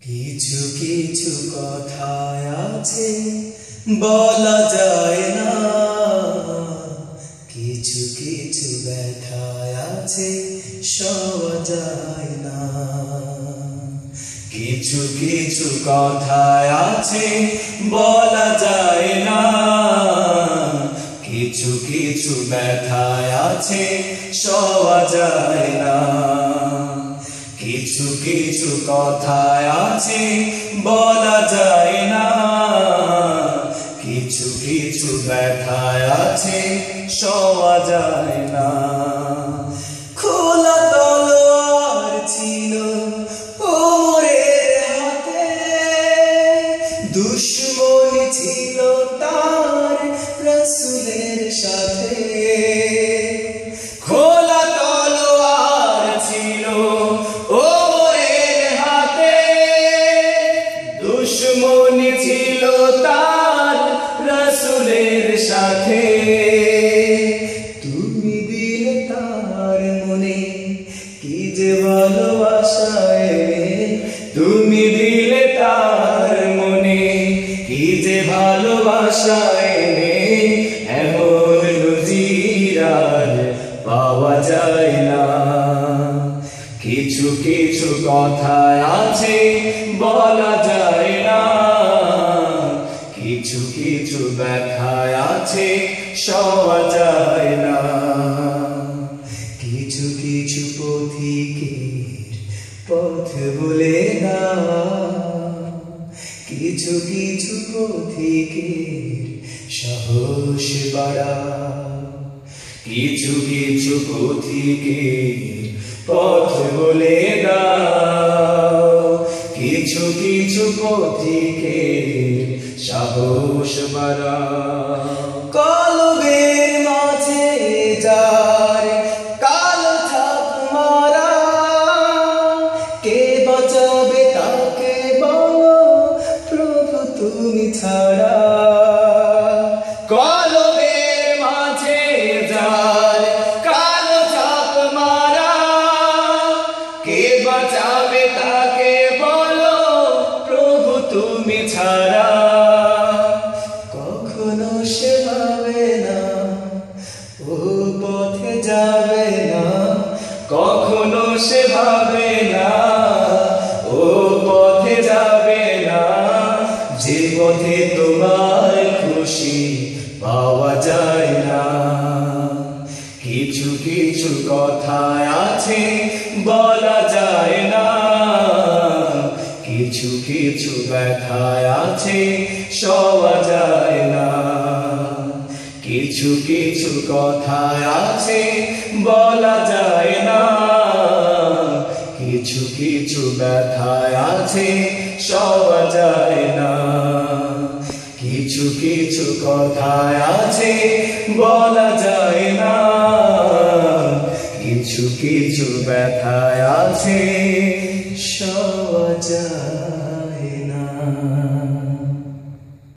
কিছু কিছু কথা আছে বলা যায় না, কিছু কিছু ব্যথা আছে সওয়া যায় না। কিছু কিছু কথা আছে বলা যায় না, কিছু কিছু ব্যথা আছে সওয়া যায় না। কিছু কিছু কথা আছে বলা যায় না, কিছু কিছু ব্যথা আছে সওয়া যায় না। খোলা তলোয়ার ছিল ওমরের হাতে, দুশমনি ছিল তার রাসূলের সাথে। খোলা তলোয়ার ছিল ওমরের হাতে, দুশমনি ছিল তার রাসূলের সাথে। তুমি দিলে তার মনে কি যে ভালোবাসা, তুমি দিলে তার মনে কি যে ভালোবাসা, এমন নজির আর পাওয়া যায় না। কিছু কিছু কথা আছে বলা যায় না, কিছু কিছু ব্যথা আছে সওয়া যায় না। কিছু কিছু পথিকের পথ বলে না, কিছু কিছু পথিকের সাহস বাড়া। কিছু কিছু পথিকের পথ বলে দাও, কিছু কিছু পথিকের সাহস বাড়া। কলবের মাঝে যার কালো ছাপ মারা, কে বাঁচাবে তাকে বলো প্রভু তুমি ছাড়া। কলবের মাঝে যার কালো ছাপ মারা, কে বাঁচাবে তাকে বলো প্রভু তুমি ছাড়া। কখনো সে ভাবে না ও পথে যাবে না, কখনো সে ভাবে না ও পথে যাবে না, যে পথে তোমার খুশি পাওয়া যায় না। কিছু কিছু কথা আছে বলা যায় না, কিছু কিছু ব্যথা আছে সওয়া যায় না। কিছু কিছু কথা আছে বলা যায় না, কিছু কিছু ব্যথা আছে সওয়া যায় না। কিছু কিছু কথা আছে বলা যায় না, কিছু কিছু ব্যথা আছে সওয়া যায়।